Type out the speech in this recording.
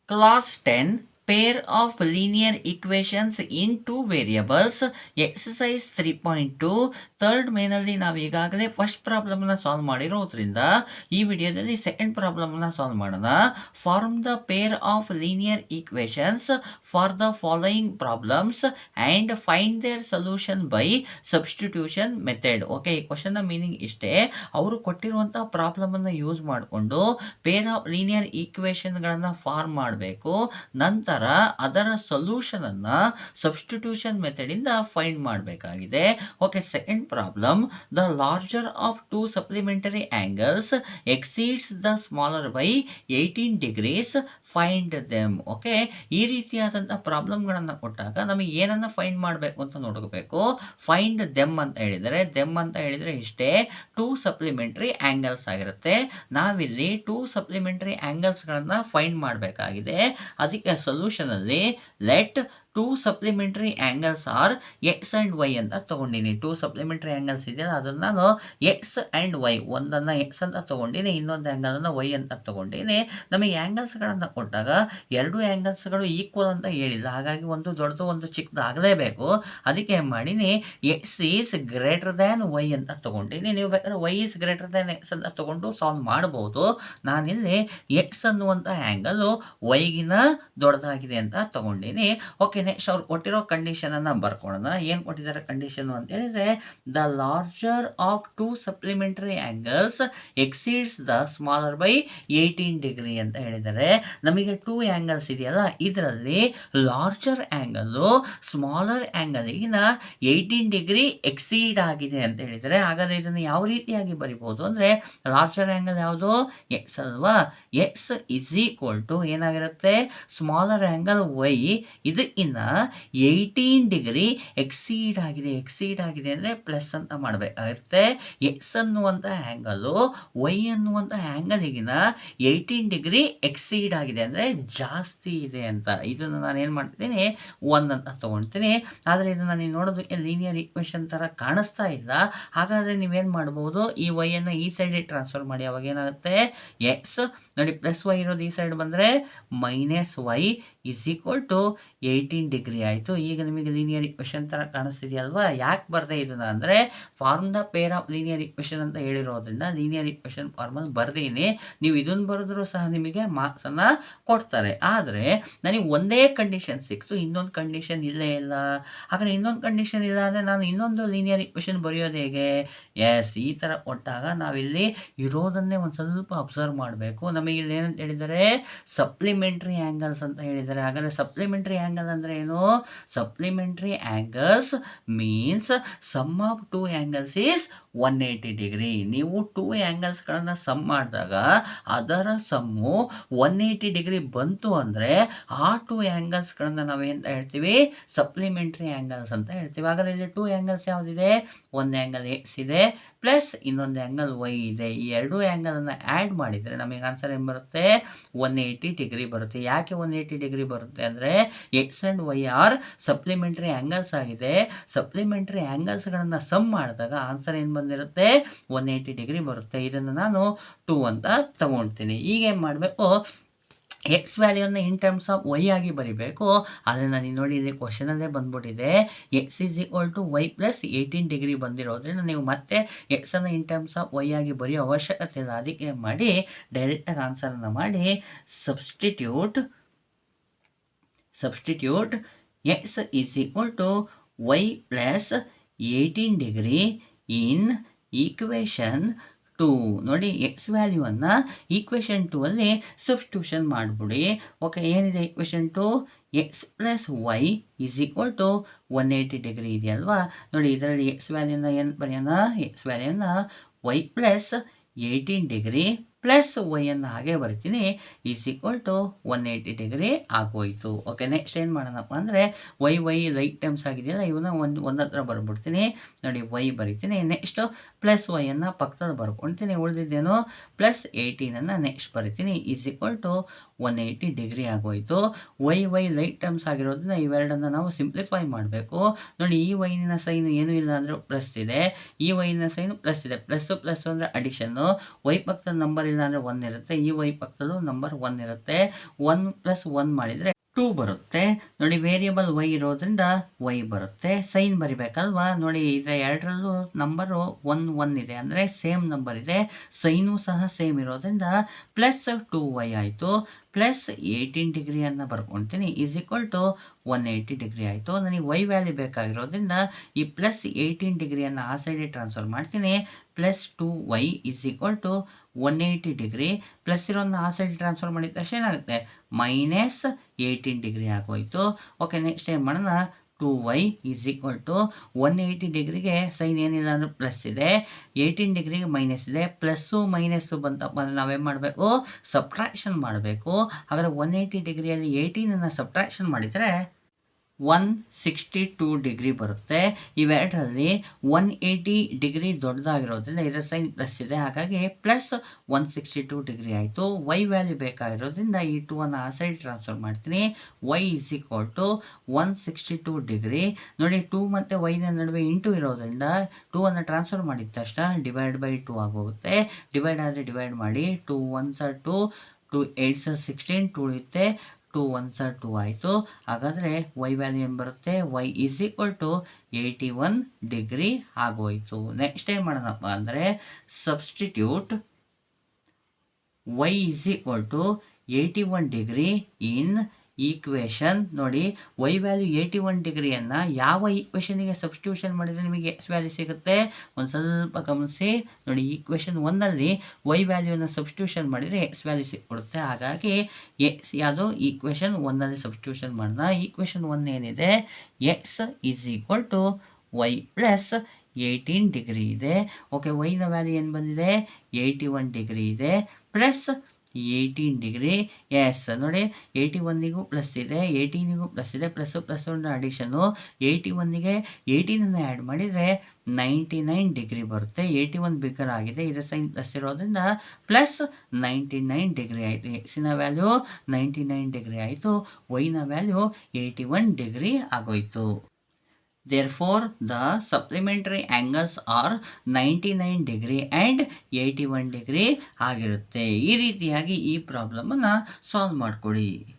Class 10 Pair of linear equations in two variables exercise 3.2 third ಮೇನಲ್ಲಿ ನಾವು ಈಗಾಗಲೇ first ಪ್ರಾಬ್ಲಮ್ನ ಸಾಲ್ವ್ ಮಾಡಿರೋದ್ರಿಂದ ಈ ವಿಡಿಯೋದಲ್ಲಿ ಸೆಕೆಂಡ್ ಪ್ರಾಬ್ಲಮ್ನ ಸಾಲ್ವ್ ಮಾಡೋಣ. Form the pair of linear equations for the following problems and find their solution by substitution method. Okay, ಈ ಕ್ವಶನ್ನ ಮೀನಿಂಗ್ ಇಷ್ಟೇ. ಅವರು ಕೊಟ್ಟಿರುವಂಥ ಪ್ರಾಬ್ಲಮನ್ನು ಯೂಸ್ ಮಾಡಿಕೊಂಡು ಪೇರ್ ಆಫ್ ಲೀನಿಯರ್ ಈಕ್ವೇಷನ್ಗಳನ್ನು ಫಾರ್ಮ್ ಮಾಡಬೇಕು. ನಂತರ ಅದರ ಸೊಲ್ಯೂಷನನ್ನು ಸಬ್ಸ್ಟಿಟ್ಯೂಷನ್ ಮೆಥಡಿಂದ ಫೈಂಡ್ ಮಾಡಬೇಕಾಗಿದೆ. Okay, second problem, the larger of two supplementary angles exceeds the smaller by 18 degrees, find them. Okay, ಈ ರೀತಿಯಾದಂಥ ಪ್ರಾಬ್ಲಮ್ಗಳನ್ನು ಕೊಟ್ಟಾಗ ನಮಗೆ ಏನನ್ನು ಫೈಂಡ್ ಮಾಡಬೇಕು ಅಂತ ನೋಡಬೇಕು. ಫೈಂಡ್ ದೆಮ್ ಅಂತ ಹೇಳಿದರೆ ಇಷ್ಟೇ, ಟೂ ಸಪ್ಲಿಮೆಂಟ್ರಿ ಆ್ಯಂಗಲ್ಸ್ ಆಗಿರುತ್ತೆ. ನಾವಿಲ್ಲಿ ಟೂ ಸಪ್ಲಿಮೆಂಟರಿ ಆ್ಯಂಗಲ್ಸ್ಗಳನ್ನು ಫೈಂಡ್ ಮಾಡಬೇಕಾಗಿದೆ. ಅದಕ್ಕೆ ಸೊಲ್ಯೂಷನಲ್ಲಿ let two supplementary angles are X and Y ಅಂತ ತೊಗೊಂಡಿನಿ. ಟೂ ಸಪ್ಲಿಮೆಂಟರಿ ಆ್ಯಂಗಲ್ಸ್ ಇದೆಯಲ್ಲ ಅದನ್ನು ನಾನು ಎಕ್ಸ್ ಆ್ಯಂಡ್ ವೈ, ಒಂದನ್ನು ಎಕ್ಸ್ ಅಂತ ತೊಗೊಂಡಿನಿ, ಇನ್ನೊಂದು ಆ್ಯಂಗಲನ್ನು ವೈ ಅಂತ ತೊಗೊಂಡಿನಿ. ನಮಗೆ ಆ್ಯಂಗಲ್ಸ್ಗಳನ್ನು ಕೊಟ್ಟಾಗ ಎರಡು ಆ್ಯಂಗಲ್ಸ್ಗಳು ಈಕ್ವಲ್ ಅಂತ ಹೇಳಿಲ್ಲ, ಹಾಗಾಗಿ ಒಂದು ದೊಡ್ಡದು ಒಂದು ಚಿಕ್ಕದು ಆಗಲೇಬೇಕು. ಅದಕ್ಕೆ ಏನು ಮಾಡೀನಿ, x is greater than y ಅಂತ ತೊಗೊಂಡಿನಿ. ನೀವು ಬೇಕಾದ್ರೆ y is greater than x ಅಂತ ತೊಗೊಂಡು ಸಾಲ್ವ್ ಮಾಡ್ಬೋದು. ನಾನಿಲ್ಲಿ ಎಕ್ಸ್ ಅನ್ನುವಂಥ ಆ್ಯಂಗಲು ವೈಗಿನ ದೊಡ್ಡದಾಗಿದೆ ಅಂತ ತೊಗೊಂಡಿನಿ. ಓಕೆ, ನೆಕ್ಸ್ಟ್ ಅವ್ರು ಕೊಟ್ಟಿರೋ ಕಂಡೀಷನನ್ನು ಬರ್ಕೊಳ್ಳೋಣ. ಏನು ಕೊಟ್ಟಿದ್ದಾರೆ ಕಂಡೀಷನು ಅಂತ ಹೇಳಿದರೆ, the larger of two supplementary angles exceeds the smaller by 18 degree ಅಂತ ಹೇಳಿದ್ದಾರೆ. ನಮಗೆ ಟೂ ಆ್ಯಂಗಲ್ಸ್ ಇದೆಯಲ್ಲ, ಇದರಲ್ಲಿ ಲಾರ್ಜರ್ ಆ್ಯಂಗಲ್ಲು ಸ್ಮಾಲರ್ ಆ್ಯಂಗಲಿಗಿನ 18 degree ಎಕ್ಸೀಡ್ ಆಗಿದೆ ಅಂತ ಹೇಳಿದರೆ. ಹಾಗಾದರೆ ಇದನ್ನು ಯಾವ ರೀತಿಯಾಗಿ ಬರಿಬೋದು ಅಂದರೆ, ಲಾರ್ಜರ್ ಆ್ಯಂಗಲ್ ಯಾವುದು, ಎಕ್ಸ್ ಅಲ್ವಾ. ಎಕ್ಸ್ ಇಸ್ ಈಕ್ವಲ್ ಟು ಏನಾಗಿರುತ್ತೆ, ಸ್ಮಾಲರ್ ಆ್ಯಂಗಲ್ ವೈ, ಇದು ಇನ್ನು 18 degree ಎಕ್ಸೀಡ್ ಆಗಿದೆ ಅಂದರೆ ಪ್ಲಸ್ ಅಂತ ಮಾಡಬೇಕಾಗುತ್ತೆ. ಎಕ್ಸ್ ಅನ್ನುವಂಥ ಆ್ಯಂಗಲು ವೈ ಅನ್ನುವಂಥ ಆ್ಯಂಗಲಿಗಿನ 18 degree ಎಕ್ಸೀಡ್ ಆಗಿದೆ ಅಂದರೆ ಜಾಸ್ತಿ ಇದೆ ಅಂತ. ಇದನ್ನು ನಾನು ಏನು ಮಾಡ್ತೀನಿ, 1 ಅಂತ ತೊಗೊಳ್ತೀನಿ. ಆದರೆ ಇದನ್ನು ನೀವು ನೋಡೋದಕ್ಕೆ ಲೀನಿಯರ್ ಈಕ್ವೇಷನ್ ಥರ ಕಾಣಿಸ್ತಾ ಇಲ್ಲ. ಹಾಗಾದರೆ ನೀವೇನು ಮಾಡ್ಬೋದು, ಈ ವೈಯನ್ನು ಈ ಸೈಡಿಗೆ ಟ್ರಾನ್ಸ್ಫರ್ ಮಾಡಿ. ಅವಾಗ ಏನಾಗುತ್ತೆ, ಎಕ್ಸ್ ನೋಡಿ ಪ್ಲಸ್ ವೈ ಇರೋದು ಈ ಸೈಡ್ ಬಂದರೆ minus y is equal to 18 degree ಆಯಿತು. ಈಗ ನಿಮಗೆ ಲೀನಿಯರ್ ಈಕ್ವೇಷನ್ ಥರ ಕಾಣಿಸ್ತಿದೆಯಲ್ವಾ. ಯಾಕೆ ಬರದೆ ಇದನ್ನು ಅಂದರೆ, form the pair of linear equation ಅಂತ ಹೇಳಿರೋದ್ರಿಂದ ಲೀನಿಯರ್ ಈಕ್ವೇಷನ್ ಫಾರ್ಮಲ್ಲಿ ಬರ್ದೀನಿ. ನೀವು ಇದನ್ನು ಬರೆದ್ರೂ ಸಹ ನಿಮಗೆ ಮಾರ್ಕ್ಸನ್ನು ಕೊಡ್ತಾರೆ. ಆದರೆ ನನಗೆ ಒಂದೇ ಕಂಡೀಷನ್ ಸಿಕ್ತು, ಇನ್ನೊಂದು ಕಂಡೀಷನ್ ಇಲ್ಲೇ ಇಲ್ಲ. ಹಾಗಾದರೆ ಇನ್ನೊಂದು ಕಂಡೀಷನ್ ಇಲ್ಲ ಅಂದರೆ ನಾನು ಇನ್ನೊಂದು ಲೀನಿಯರ್ ಈಕ್ವೇಷನ್ ಬರೆಯೋದು ಹೇಗೆ? ಎಸ್, ಈ ಥರ ಕೊಟ್ಟಾಗ ನಾವಿಲ್ಲಿ ಇರೋದನ್ನೇ ಒಂದು ಸ್ವಲ್ಪ ಅಬ್ಸರ್ವ್ ಮಾಡಬೇಕು. ನಮಗೆ ಇಲ್ಲಿ ಏನಂತ ಹೇಳಿದ್ದಾರೆ, ಸಪ್ಲಿಮೆಂಟ್ರಿ ಆ್ಯಂಗಲ್ಸ್ ಅಂತ ಹೇಳಿದ್ದಾರೆ. ಹಾಗಾದರೆ ಸಪ್ಲಿಮೆಂಟ್ರಿ ಆ್ಯಂಗಲ್ ಅಂದರೆ ಏನು? Supplementary angles means sum of two angles is 180 degree. ನೀವು ಟೂ ಆ್ಯಂಗಲ್ಸ್ಗಳನ್ನು ಸಮ್ ಮಾಡಿದಾಗ ಅದರ ಸಮ್ಮು 180 degree ಬಂತು ಅಂದರೆ ಆ ಟೂ ಆ್ಯಂಗಲ್ಸ್ಗಳನ್ನು ನಾವೇಂತ ಹೇಳ್ತೀವಿ, ಸಪ್ಲಿಮೆಂಟ್ರಿ ಆ್ಯಂಗಲ್ಸ್ ಅಂತ ಹೇಳ್ತೀವಿ. ಹಾಗಾದರೆ ಇಲ್ಲಿ ಟೂ ಆ್ಯಂಗಲ್ಸ್ ಯಾವುದಿದೆ, ಒಂದು ಆ್ಯಂಗಲ್ ಎಕ್ಸ್ ಇದೆ ಪ್ಲಸ್ ಇನ್ನೊಂದು ಆ್ಯಂಗಲ್ ವೈ ಇದೆ. ಈ ಎರಡೂ ಆ್ಯಂಗಲನ್ನು ಆ್ಯಡ್ ಮಾಡಿದರೆ ನಮಗೆ ಆನ್ಸರ್ ಏನು ಬರುತ್ತೆ, 180 degree ಬರುತ್ತೆ. ಯಾಕೆ 180 degree ಬರುತ್ತೆ ಅಂದರೆ, X and why are supplementary angles ಆಗಿದೆ. ಸಪ್ಲಿಮೆಂಟ್ರಿ ಆ್ಯಂಗಲ್ಸ್ಗಳನ್ನು ಸಮ್ ಮಾಡಿದಾಗ ಆನ್ಸರ್ ಏನು ಬಂದಿರುತ್ತೆ, 180 degree ಬರುತ್ತೆ. ಇದನ್ನು ನಾನು 2 ಅಂತ ತಗೊಳ್ತೀನಿ. ಈಗ ಏನು ಮಾಡಬೇಕು, ಎಕ್ಸ್ ವ್ಯಾಲ್ಯೂವನ್ನು ಇನ್ ಟರ್ಮ್ಸ್ ಆಫ್ ವೈ ಆಗಿ ಬರಿಬೇಕು. ಆದರೆ ನಾನು ನೋಡಿ ಇಲ್ಲಿ ಕ್ವಶನಲ್ಲೇ ಬಂದ್ಬಿಟ್ಟಿದೆ, x is equal to y plus 18 degree ಬಂದಿರೋದ್ರಿಂದ ನೀವು ಮತ್ತೆ ಎಕ್ಸನ್ನು ಇನ್ ಟರ್ಮ್ಸ್ ಆಫ್ ವೈ ಆಗಿ ಬರೆಯೋ ಅವಶ್ಯಕತೆ ಇಲ್ಲ. ಅದಕ್ಕೆ ಮಾಡಿ ಡೈರೆಕ್ಟಾಗಿ ಆನ್ಸರನ್ನು ಮಾಡಿ substitute x is equal to y plus 18 degree in equation 2. ನೋಡಿ, ಎಕ್ಸ್ ವ್ಯಾಲ್ಯೂವನ್ನು ಈಕ್ವೇಷನ್ 2 ಅಲ್ಲಿ ಸಬ್ಸ್ಟಿಟ್ಯೂಷನ್ ಮಾಡಿಬಿಡಿ. ಓಕೆ, ಏನಿದೆ equation 2, X plus Y is equal to 180 degree ಇದೆಯಲ್ವಾ. ನೋಡಿ, ಇದರಲ್ಲಿ ಎಕ್ಸ್ ವ್ಯಾಲ್ಯೂನ ಏನು ಬರೆಯೋಣ, ಎಕ್ಸ್ ವ್ಯಾಲ್ಯೂನ ವೈ ಪ್ಲಸ್ 18 degree ಪ್ಲಸ್ ವೈಯನ್ನು ಹಾಗೆ ಬರ್ತೀನಿ ಈಸ್ ಈಕ್ವಲ್ ಟು 180 degree ಆಗೋಯಿತು. ಓಕೆ, ನೆಕ್ಸ್ಟ್ ಏನು ಮಾಡೋಣಪ್ಪ ಅಂದರೆ, ವೈ ಲೈಟ್ ಟರ್ಮ್ಸ್ ಆಗಿದೆಯಲ್ಲ, ಇವನ್ನ ಒಂದು ಹತ್ರ ಬರ್ಬಿಡ್ತೀನಿ. ನೋಡಿ, ವೈ ಬರಿತೀನಿ. ನೆಕ್ಸ್ಟು ಪ್ಲಸ್ ವೈಯನ್ನು ಪಕ್ಕದಲ್ಲಿ ಬರ್ಕೊಳ್ತೀನಿ. ಉಳಿದಿದ್ದೇನು, ಪ್ಲಸ್ 18ಅನ್ನು ನೆಕ್ಸ್ಟ್ ಬರಿತೀನಿ ಈಸ್ ಈಕ್ವಲ್ ಟು 180 degree ಆಗೋಯಿತು. ವೈ ಲೈಟ್ ಟರ್ಮ್ಸ್ ಆಗಿರೋದ್ರಿಂದ ಇವೆರಡನ್ನು ನಾವು ಸಿಂಪ್ಲಿಫೈ ಮಾಡಬೇಕು. ನೋಡಿ, ಈ ವೈನಿನ ಸೈನ್ ಏನೂ ಇಲ್ಲ ಅಂದರೆ ಪ್ಲಸ್ ಇದೆ, ಈ ವೈನಿನ ಸೈನು ಪ್ಲಸ್ ಇದೆ. ಪ್ಲಸ್ ಅಂದರೆ ಅಡಿಷನ್ನು, ವೈ ಪಕ್ಕದ ನಂಬರ್ ಇಲ್ಲ ಏನಿಲ್ಲ ಅಂದರೆ 1 ಇರುತ್ತೆ. ಈ y ಪಕ್ಕದಲ್ಲೂ ನಂಬರ್ 1 ಇರುತ್ತೆ. 1 + 1 ಮಾಡಿದರೆ 2 ಬರುತ್ತೆ. ನೋಡಿ ವೇರಿಯಬಲ್ y ಇರೋದ್ರಿಂದ y ಬರುತ್ತೆ. ಸೈನ್ ಬರಿಬೇಕಲ್ವಾ? ನೋಡಿ ಈಗ ಎರಡರಲ್ಲೂ ನಂಬರು 1 1 ಇದೆ, ಅಂದರೆ ಸೇಮ್ ನಂಬರ್ ಇದೆ. ಸೈನು ಸಹ ಸೇಮ್ ಇರೋದ್ರಿಂದ +2y ಆಯಿತು. +18 ಡಿಗ್ರಿಯನ್ನು ಬರ್ಕೊಳ್ತೀನಿ = 180 ಡಿಗ್ರಿ ಆಯಿತು. ನನಗೆ y ವ್ಯಾಲ್ಯೂ ಬೇಕಾಗಿರೋದ್ರಿಂದ ಈ +18 ಡಿಗ್ರಿಯನ್ನು ಆ ಸೈಡಿಗೆ ಟ್ರಾನ್ಸ್ಫರ್ ಮಾಡ್ತೀನಿ. +2y = 180 degree. ಪ್ಲಸ್ ಇರೋದನ್ನ ಆ ಸೈಡ್ ಟ್ರಾನ್ಸ್ಫರ್ ಮಾಡಿದ ತಕ್ಷಣ ಏನಾಗುತ್ತೆ? -18 ಡಿಗ್ರಿ ಆಗೋಯಿತು. ಓಕೆ, ನೆಕ್ಸ್ಟ್ ಏನು ಮಾಡೋಣ? 2y = 180 ಡಿಗ್ರಿಗೆ ಸೈನ್ ಏನಿಲ್ಲ ಅಂದರೆ ಪ್ಲಸ್ ಇದೆ, 18 ಡಿಗ್ರಿಗೆ ಮೈನಸ್ ಇದೆ. ಪ್ಲಸ್ಸು ಮೈನಸ್ಸು ಬಂತಪ್ಪ ಅಂದರೆ ನಾವೇನು ಮಾಡಬೇಕು? ಸಬ್ಟ್ರಾಕ್ಷನ್ ಮಾಡಬೇಕು. ಹಾಗಾದರೆ 180 ಡಿಗ್ರಿಯಲ್ಲಿ 18ಅನ್ನು ಸಬ್ಟ್ರಾಕ್ಷನ್ ಮಾಡಿದರೆ 162 ಡಿಗ್ರಿ ಬರುತ್ತೆ. ಇವೆರಡರಲ್ಲಿ 180 ಡಿಗ್ರಿ ದೊಡ್ಡದಾಗಿರೋದ್ರಿಂದ ಇದರ ಸೈನ್ ಪ್ಲಸ್ ಇದೆ, ಹಾಗಾಗಿ +162 ಡಿಗ್ರಿ ಆಯಿತು. y ವ್ಯಾಲ್ಯೂ ಬೇಕಾಗಿರೋದ್ರಿಂದ ಈ 2ಅನ್ನು ಆ ಸೈಡ್ ಟ್ರಾನ್ಸ್ಫರ್ ಮಾಡ್ತೀನಿ. y = 162 degree. ನೋಡಿ 2 ಮತ್ತು y ನಡುವೆ ಇಂಟು ಇರೋದ್ರಿಂದ 2ಅನ್ನು ಟ್ರಾನ್ಸ್ಫರ್ ಮಾಡಿದ ತಕ್ಷಣ /2 ಆಗೋಗುತ್ತೆ. ಡಿವೈಡ್ ಆದರೆ ಡಿವೈಡ್ ಮಾಡಿ. 2 1s are 2, 2 8s are 16, 2 ಉಳಿಯುತ್ತೆ. 2 1s are 2 ಆಯಿತು. ಹಾಗಾದರೆ y ವ್ಯಾಲ್ಯೂ ಏನು ಬರುತ್ತೆ? y = 81 ಡಿಗ್ರಿ ಆಗೋಯಿತು. ನೆಕ್ಸ್ಟ್ ಏನು ಮಾಡೋಣಪ್ಪ ಅಂದರೆ substitute y = 81 degree in equation. ನೋಡಿ y ವ್ಯಾಲ್ಯೂ 81 ಡಿಗ್ರಿಯನ್ನು ಯಾವ ಈಕ್ವೇಷನಿಗೆ ಸಬ್ಸ್ಟಿಟ್ಯೂಷನ್ ಮಾಡಿದರೆ ನಿಮಗೆ x ವ್ಯಾಲ್ಯೂ ಸಿಗುತ್ತೆ? ಒಂದು ಸ್ವಲ್ಪ ಗಮನಿಸಿ. ನೋಡಿ ಈಕ್ವೇಷನ್ 1ನಲ್ಲಿ y ವ್ಯಾಲ್ಯೂನ ಸಬ್ಸ್ಟಿಟ್ಯೂಷನ್ ಮಾಡಿದರೆ x ವ್ಯಾಲ್ಯೂ ಸಿಕ್ಬಿಡುತ್ತೆ. ಹಾಗಾಗಿ ಯಾವುದು ಈಕ್ವೇಷನ್ 1ನಲ್ಲಿ ಸಬ್ಸ್ಟಿಟ್ಯೂಷನ್ ಮಾಡೋಣ. ಈಕ್ವೇಷನ್ 1 ಏನಿದೆ? x = y + 18 ಡಿಗ್ರಿ ಇದೆ. ಓಕೆ, ವೈನ ವ್ಯಾಲ್ಯೂ ಏನು ಬಂದಿದೆ? 81 ಡಿಗ್ರಿ ಇದೆ ಪ್ಲಸ್ 18 ಡಿಗ್ರಿ. ಎಸ್, ನೋಡಿ 81ಗೂ ಪ್ಲಸ್ ಇದೆ, 18ಗೂ ಪ್ಲಸ್ ಇದೆ. ++1 ಅಡಿಷನು. 81ಗೆ 18ಅನ್ನು ಆ್ಯಡ್ ಮಾಡಿದರೆ 99 ಡಿಗ್ರಿ ಬರುತ್ತೆ. 81 ಬಿಗ್ಗರ್ ಆಗಿದೆ, ಇದರ ಸೈನ್ ಪ್ಲಸ್ ಇರೋದ್ರಿಂದ +99 ಡಿಗ್ರಿ ಆಯಿತು. ಎಕ್ಸಿನ ವ್ಯಾಲ್ಯೂ 99 ಡಿಗ್ರಿ ಆಯಿತು. ವೈನ ವ್ಯಾಲ್ಯೂ 81 ಡಿಗ್ರಿ ಆಗೋಯಿತು. Therefore, the supplementary angles are 99 degree and 81 degree ಆಗಿರುತ್ತೆ. ಈ ರೀತಿಯಾಗಿ ಈ ಪ್ರಾಬ್ಲಮನ್ನು ಸಾಲ್ವ್ ಮಾಡ್ಕೊಳ್ಳಿ.